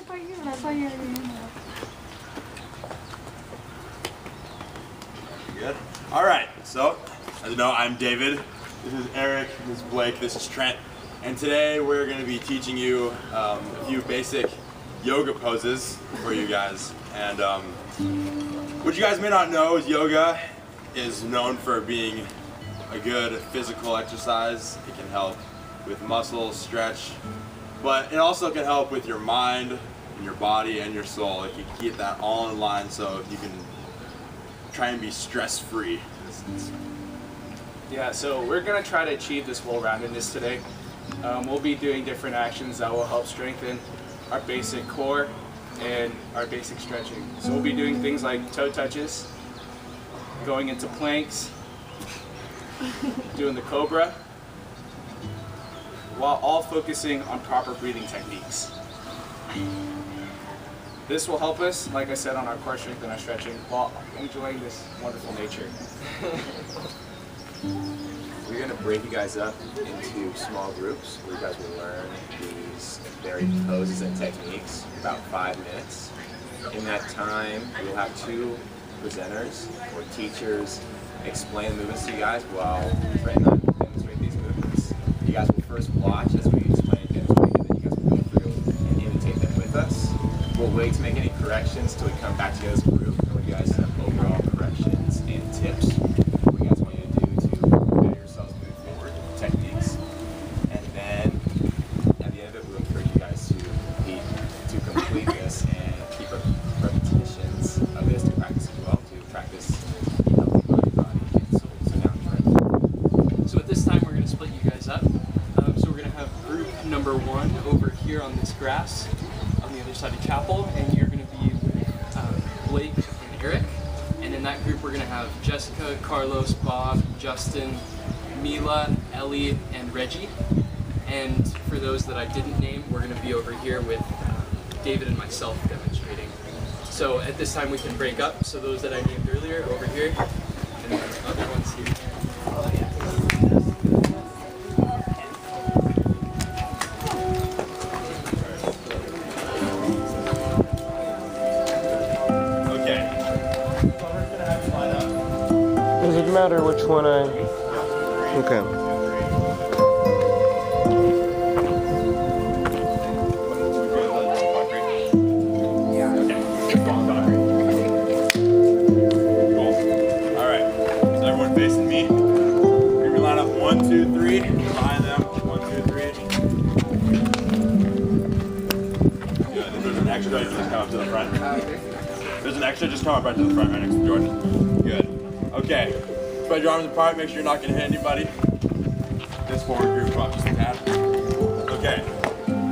about you? I saw you had your hand up. Good. All right. So, as you know, I'm David. This is Eric. This is Blake. This is Trent. And today we're going to be teaching you a few basic yoga poses for you guys. And what you guys may not know is yoga is known for being a good physical exercise. It can help with muscles, stretch, but it also can help with your mind and your body and your soul. If you can keep that all in line so you can try and be stress-free. Yeah, so we're going to try to achieve this well-roundedness today. We'll be doing different actions that will help strengthen our basic core and our basic stretching. So we'll be doing things like toe touches, going into planks, doing the cobra, while all focusing on proper breathing techniques. This will help us, like I said, on our core strength and our stretching while enjoying this wonderful nature. We're going to break you guys up into small groups where you guys will learn these varied poses and techniques in about 5 minutes. In that time, we'll have 2 presenters or teachers explain the movements to you guys while Trent and I demonstrate these movements. You guys will first watch as we explain and demonstrate, and then you guys will go through and imitate them with us. We'll wait to make any corrections till we come back together as a group, and we'll give you guys some overall corrections and tips. What you guys want you to do to prepare yourselves moving forward, techniques. And then at the end of it, we'll encourage you guys to complete this and keep up repetitions of this to practice as well, to practice healthy body, and soul. So now, Trent. So at this time, we're going to split you guys up. So we're going to have group number 1 over here on this grass on the other side of chapel, and you're going to be with Blake and Eric. And in that group, we're going to have Jessica, Carlos, Bob, Justin, Mila, Ellie, and Reggie. And for those that I didn't name, we're going to be over here with David and myself demonstrating. So at this time, we can break up. So those that I named earlier over here, and the other ones here. Does it matter which one I... Okay. There's an extra, just come up right to the front right next to Jordan. Good. Okay. Spread your arms apart, make sure you're not going to hit anybody. This forward group drop just a tad. Okay.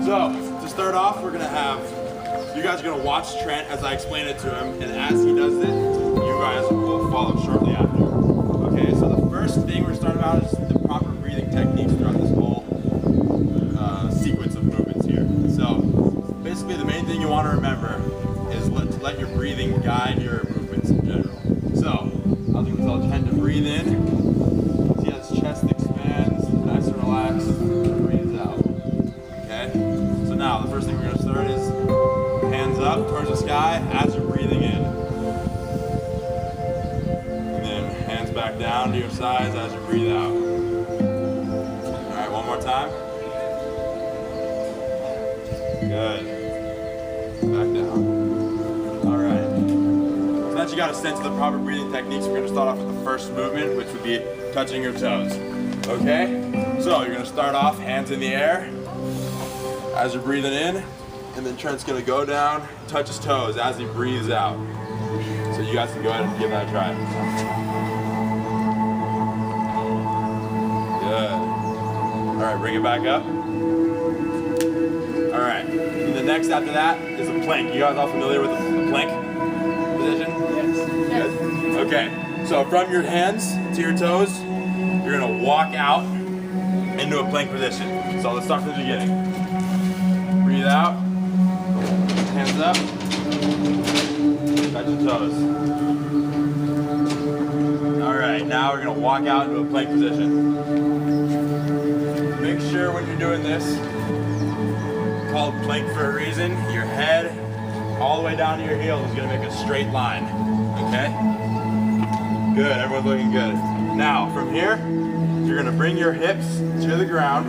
So, to start off, we're going to have, you guys are going to watch Trent as I explain it to him, and as he does it, you guys will follow shortly after. Okay, so the first thing we're starting about is the proper breathing techniques throughout this whole sequence of movements here. So, basically the main thing you want to remember is to let your breathing guide your movements in general. So, I was going to tell Trent to breathe in. See how his chest expands, nice and relaxed, breathes out. Okay? So now, the first thing we're going to start is hands up towards the sky as you're breathing in. And then hands back down to your sides as you breathe out. Alright, one more time. Good. Back down. Alright. So now that you got a sense of the proper breathing techniques, we're going to start off with the first movement, which would be touching your toes. Okay? So you're going to start off hands in the air as you're breathing in, and then Trent's going to go down, touch his toes as he breathes out. So you guys can go ahead and give that a try. Good. Alright, bring it back up. Alright, and the next after that is a plank. You guys all familiar with the plank position? Yes. Good. Okay, so from your hands to your toes, you're going to walk out into a plank position. So let's start from the beginning. Breathe out, hands up, touch your toes. Alright, now we're going to walk out into a plank position. Make sure when you're doing this, called plank for a reason. Your head all the way down to your heels is gonna make a straight line, okay? Good, everyone's looking good. Now, from here, you're gonna bring your hips to the ground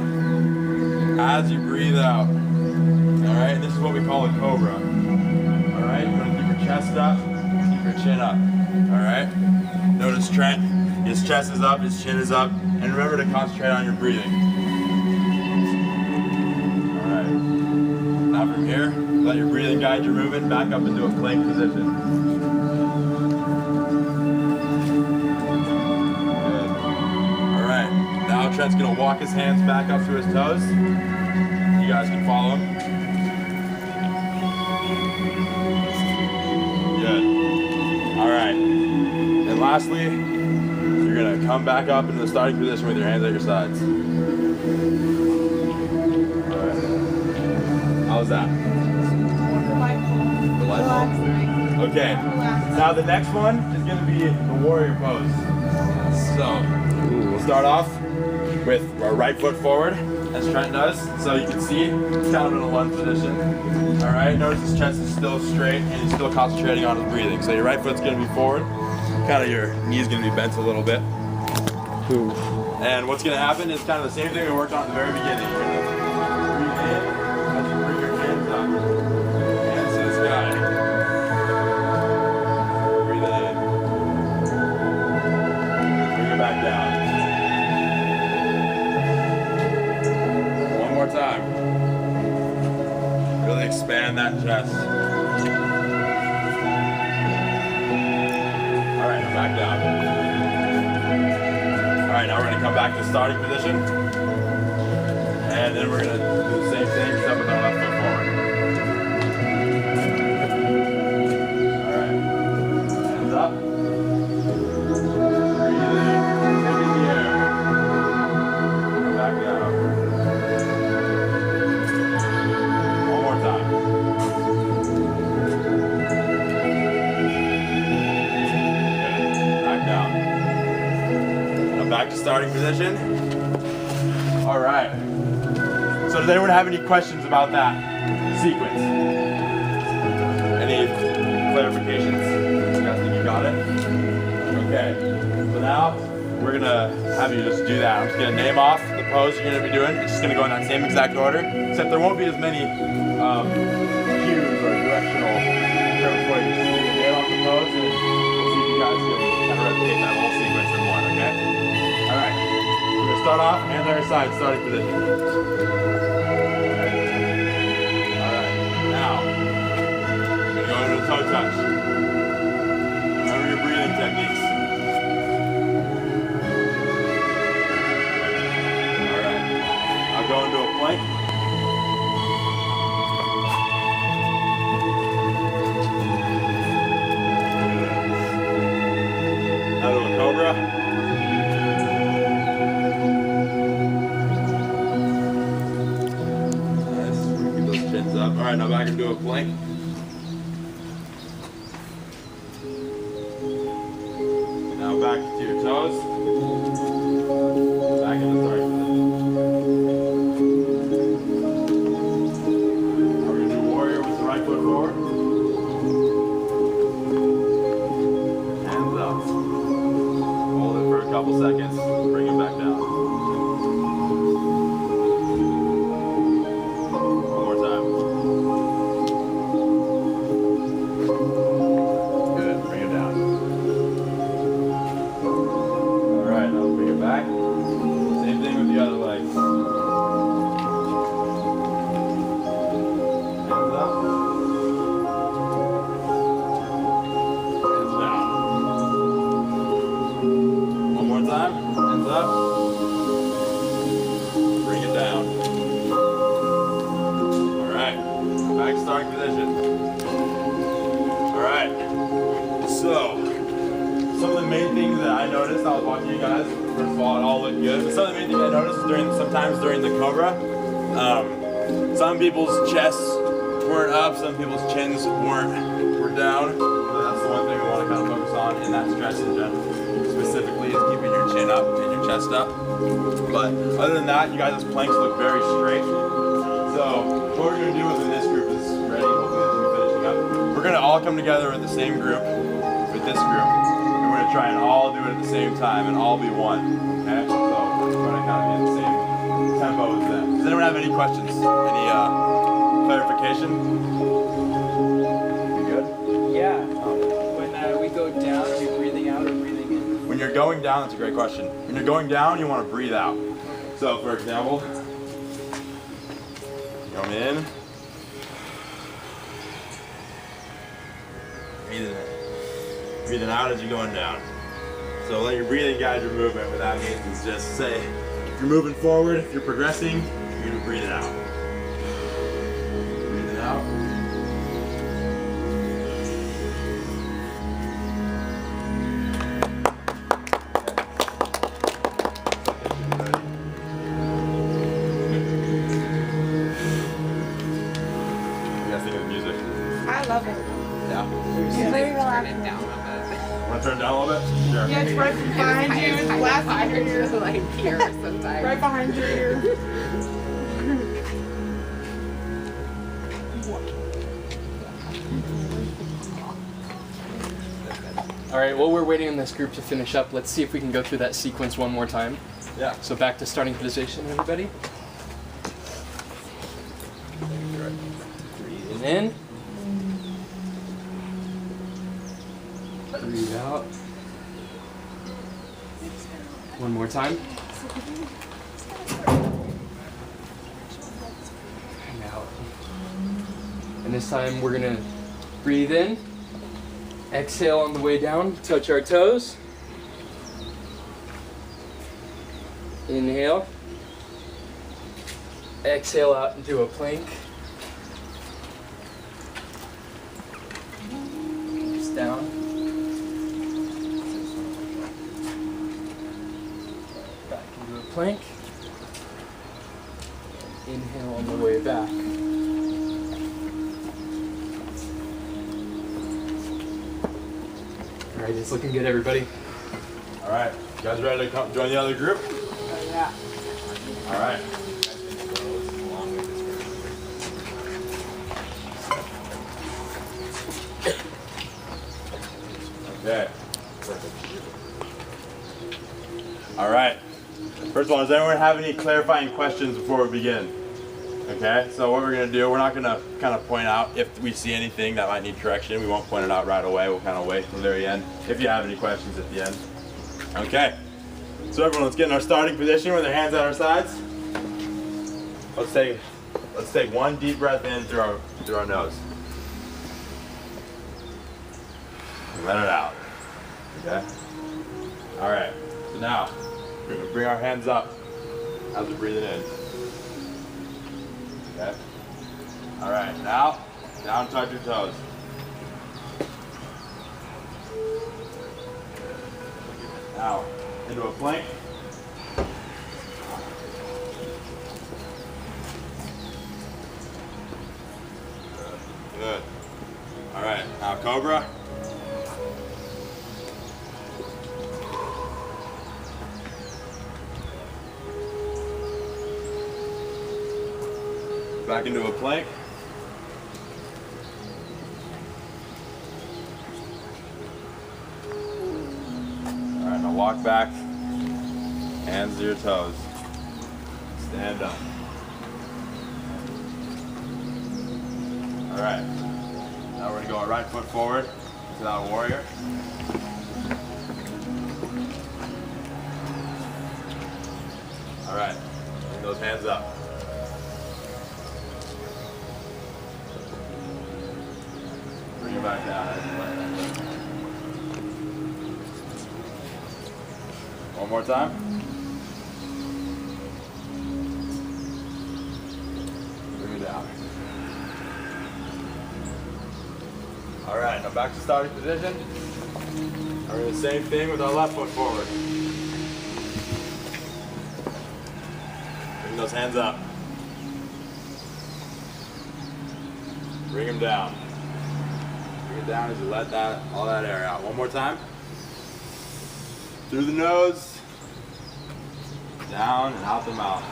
as you breathe out. All right, this is what we call a cobra. All right, you wanna keep your chest up, keep your chin up. All right, notice Trent, his chest is up, his chin is up, and remember to concentrate on your breathing. All right, now from here, let your breathing guide your movement back up into a plank position. Good. All right, now Trent's gonna walk his hands back up to his toes. You guys can follow him. Good. All right. And lastly, you're gonna come back up into the starting position with your hands at your sides. All right. How's that? Delightful. Okay. Now the next one is gonna be the warrior pose. So we'll start off with our right foot forward, as Trent does. So you can see he's down in a lunge position. All right, notice his chest is still straight and he's still concentrating on his breathing. So your right foot's gonna be forward, kind of your knee's gonna be bent a little bit. And what's gonna happen is kind of the same thing we worked on at the very beginning. You're gonna breathe in as you bring your hands up. Hands to the sky. Breathe it in. Bring it back down. One more time. Really expand that chest. All right, now back down. All right, now we're gonna come back to starting position. And then we're gonna do the same thing, except with our left foot forward. All right, hands up. Breathe in, look in the air. Come back down. One more time. Back down. Now back to starting position. All right. So does anyone have any questions about that sequence? Any clarifications? You guys think you got it? Okay. So now we're gonna have you just do that. I'm just gonna name off the pose you're gonna be doing. It's just gonna go in that same exact order, except there won't be as many cues or directional terms for you. Just name off the pose and we'll see if you guys can kind of replicate that whole sequence in one, okay? All right. We're gonna start off, hands on our side, starting position. Toe touch. Remember your breathing techniques. Alright. I'll go into a plank. Out of a cobra. Nice. Keep those chins up. Alright, now back into a plank. Now back to your toes. Back into starting position. Now we're going to do warrior with the right foot forward. Hands up. Hold it for a couple seconds. Bring it back down. One more time. Good. Bring it down. Alright, now bring it back. Same thing with the other leg. Hands up. Hands down. One more time. Hands up. Bring it down. Alright. Back starting position. Alright. So, some of the main things that I noticed, I was watching you guys, first of all, it all looked good, but some of the main things I noticed sometimes during the Cobra, some people's chests weren't up, some people's chins were down. So that's the one thing we want to kind of focus on in that stretch specifically, is keeping your chin up and your chest up. But other than that, you guys' planks look very straight. So So what we're gonna do within this group is ready. Hopefully this will be finishing up. We're gonna all come together with the same group, with this group, and we're gonna try and all do it at the same time and all be one. Okay? So we're gonna kind of be in the same tempo as them. Does anyone have any questions? Any clarification? You good? Yeah. When we go down, are we breathing out or breathing in? When you're going down, that's a great question. When you're going down, you want to breathe out. So, for example, come in, breathing out as you're going down. So let your breathing guide your movement. What that means is just say, if you're moving forward, if you're progressing, you're going to breathe it out. Breathe it out. I love it. Yeah. It's very relaxing. Want to turn it down a little bit? Sure. Yeah, it's right behind you. It's last behind you. like here sometimes. Right behind your ear. All right, while we're waiting on this group to finish up, let's see if we can go through that sequence one more time. Yeah. So back to starting position, everybody. Breathing in. Breathe out. One more time. And out. And this time we're gonna breathe in. Exhale on the way down, touch our toes. Inhale. Exhale out into a plank. Just down. Back into a plank. Inhale on the way back. All right, it's looking good, everybody. All right. You guys ready to come join the other group? Yeah. All right. Okay. All right. First of all, does anyone have any clarifying questions before we begin? Okay, so what we're going to do, we're not going to kind of point out if we see anything that might need correction. We won't point it out right away. We'll kind of wait till the very end if you have any questions at the end. Okay, so everyone, let's get in our starting position with our hands at our sides. Let's take one deep breath in through our nose. And let it out. Okay? All right, so now we're going to bring our hands up as we're breathing in. Okay. All right, now, down, touch your toes. Now, into a plank. Good. All right, now cobra. Back into a plank. All right, now walk back, hands to your toes. Stand up. All right, now we're gonna go our right foot forward to that warrior. All right, bring those hands up. Bring it back down as you land. One more time. Bring it down. All right, now back to starting position. We're doing the same thing with our left foot forward. Bring those hands up. Bring them down. Bring it down as you let all that air out. One more time. Through the nose, down and out the mouth.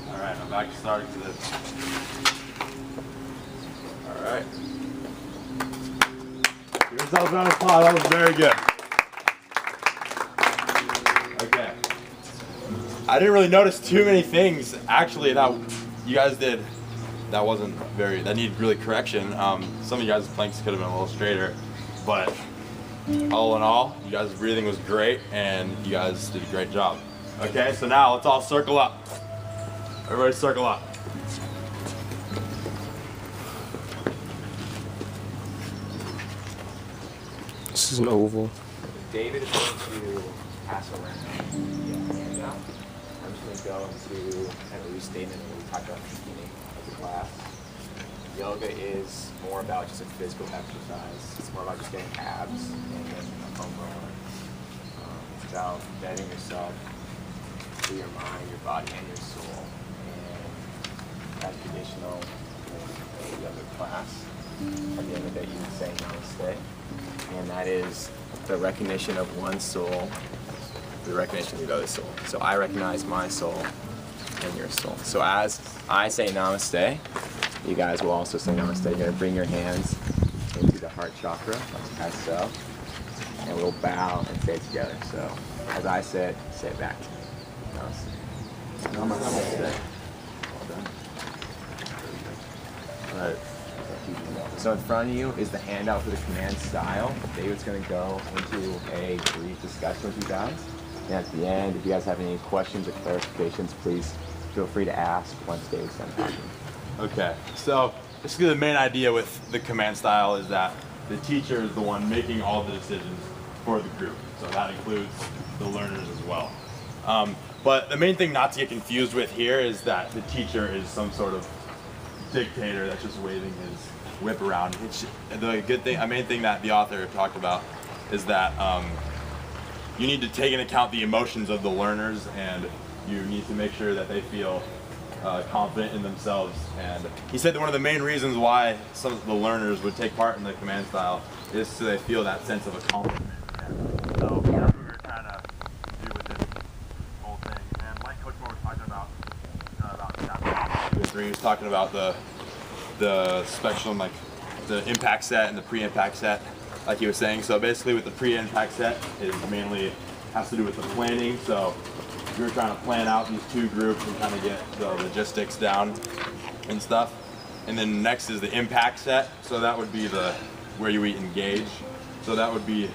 All Alright, I'm back to starting to this. Alright. Give yourselves a round of applause, that was very good. Okay. I didn't really notice too many things actually that you guys did that wasn't very, that needed really correction. Some of you guys' planks could have been a little straighter, but all in all, you guys' breathing was great and you guys did a great job. Okay, so now let's all circle up. Everybody circle up. This is an oval. David is going to pass around the handout. I'm just going to go into kind of a restatement of what we talked about at the beginning of the class. Yoga is more about just a physical exercise. It's more about just getting abs and getting a foam roller. It's about bettering yourself through your mind, your body, and your soul. And as traditional in the yoga class, at the end of the day, you would say namaste. And that is the recognition of one soul, the recognition of the other soul. So I recognize my soul and your soul. So as I say namaste, you guys will also say namaste. You're going to bring your hands into the heart chakra, as so. And we'll bow and say it together. So as I say it back to me. Namaste. Namaste. Well done. All right. So in front of you is the handout for the command style. David's going to go into a brief discussion with you guys. And at the end, if you guys have any questions or clarifications, please feel free to ask once David's done talking. Okay, so basically the main idea with the command style is that the teacher is the one making all the decisions for the group. So that includes the learners as well. But the main thing not to get confused with here is that the teacher is some sort of dictator that's just waving his whip around. The good thing, a main thing that the author talked about is that you need to take into account the emotions of the learners, and you need to make sure that they feel confident in themselves. And he said that one of the main reasons why some of the learners would take part in the command style is so they feel that sense of accomplishment. And so that's what we were trying to do with this whole thing. And like Coach Moore was talking about chapter 3, he was talking about the spectrum, like the impact set and the pre-impact set, like he was saying. So basically with the pre-impact set, it mainly has to do with the planning. So we were trying to plan out these two groups and kind of get the logistics down and stuff. And then next is the impact set. So that would be where you engage. So that would be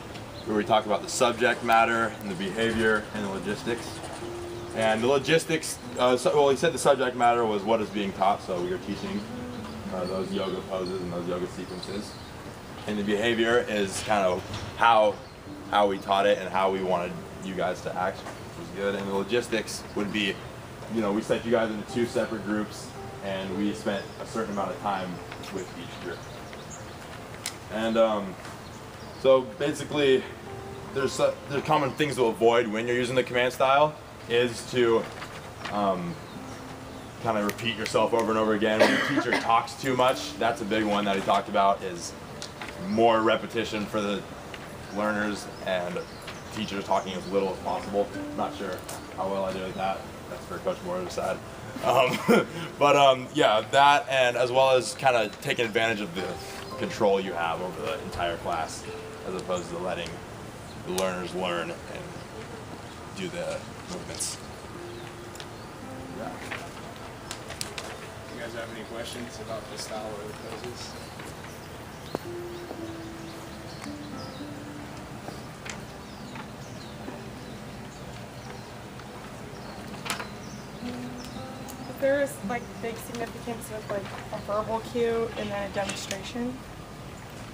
where we talk about the subject matter and the behavior and the logistics. And the logistics, well, he said the subject matter was what is being taught. So we were teaching those yoga poses and those yoga sequences. And the behavior is kind of how we taught it and how we wanted you guys to act. Good. And the logistics would be, we set you guys into two separate groups and we spent a certain amount of time with each group. And so basically there's common things to avoid when you're using the command style is to kind of repeat yourself over and over again. When the teacher talks too much, that's a big one that he talked about, is more repetition for the learners and teachers talking as little as possible. Not sure how well I did with that. That's for Coach Moore to decide. Yeah, that, and as well as kind of taking advantage of the control you have over the entire class, as opposed to letting the learners learn and do the movements. Yeah. You guys have any questions about the style or the poses? There is like big significance with like a verbal cue and then a demonstration,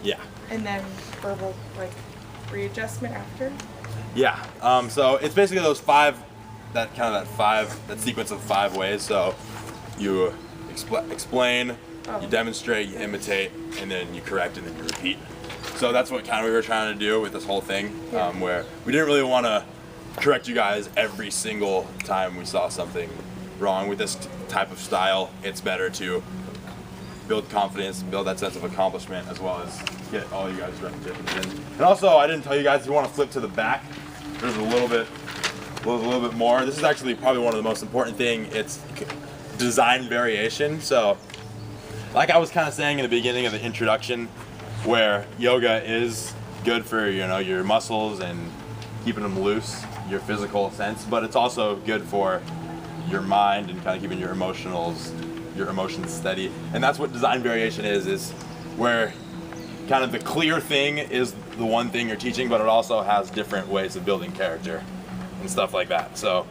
Yeah. and then verbal like readjustment after. Yeah. So it's basically those that sequence of 5 ways. So you explain, you demonstrate, you imitate, and then you correct, and then you repeat. So that's what kind of we were trying to do with this whole thing, where we didn't really want to correct you guys every single time we saw something wrong with this type of style. It's better to build confidence, build that sense of accomplishment, as well as get all you guys repetitions in. And also, I didn't tell you guys, if you want to flip to the back, there's a little bit more. This is actually probably one of the most important thing. design variation. So, like I was kind of saying in the beginning of the introduction, where yoga is good for, you know, your muscles and keeping them loose, your physical sense, but it's also good for your mind and kind of keeping your emotions steady. And that's what design variation is where kind of the clear thing is the one thing you're teaching, but it also has different ways of building character and stuff like that. So,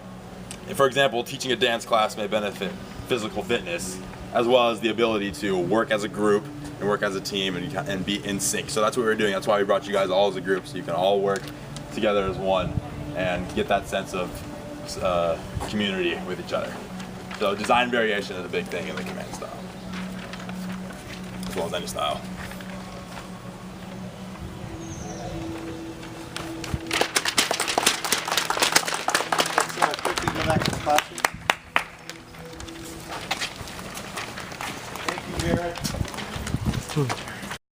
for example, teaching a dance class may benefit physical fitness as well as the ability to work as a group and work as a team and be in sync. So that's what we're doing. That's why we brought you guys all as a group, so you can all work together as one and get that sense of community with each other. So design variation is a big thing in the command style, as well as any style. Let's quickly go back to the classroom. Thank you, Garrett.